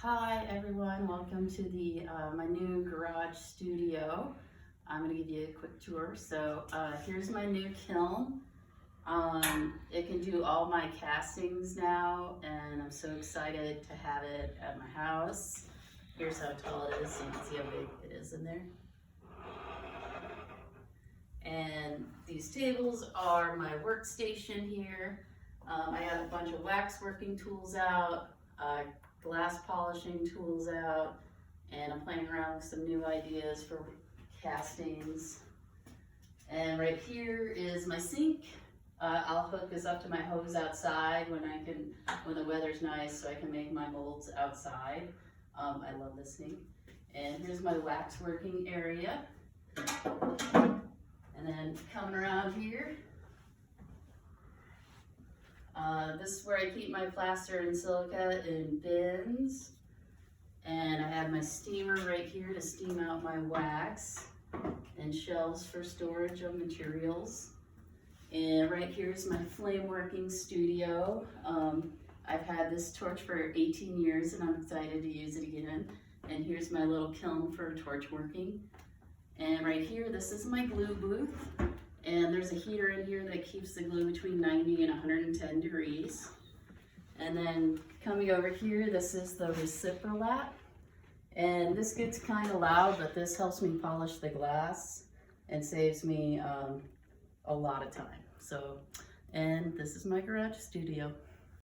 Hi everyone, welcome to my new garage studio. I'm going to give you a quick tour. Here's my new kiln. It can do all my castings now, and I'm so excited to have it at my house. Here's how tall it is, so you can see how big it is in there. And these tables are my workstation here. I have a bunch of wax working tools out, glass polishing tools out, and I'm playing around with some new ideas for castings. And right here is my sink. I'll hook this up to my hose outside when the weather's nice, so I can make my molds outside. I love this sink. And here's my wax working area. And then coming around here, this is where I keep my plaster and silica in bins. And I have my steamer right here to steam out my wax, and shelves for storage of materials. And right here is my flame working studio. I've had this torch for 18 years and I'm excited to use it again. And here's my little kiln for torch working. And right here, this is my glue booth. And there's a heater in here that keeps the glue between 90 and 110 degrees. And then coming over here, this is the reciprolap. And this gets kind of loud, but this helps me polish the glass and saves me a lot of time. And this is my garage studio.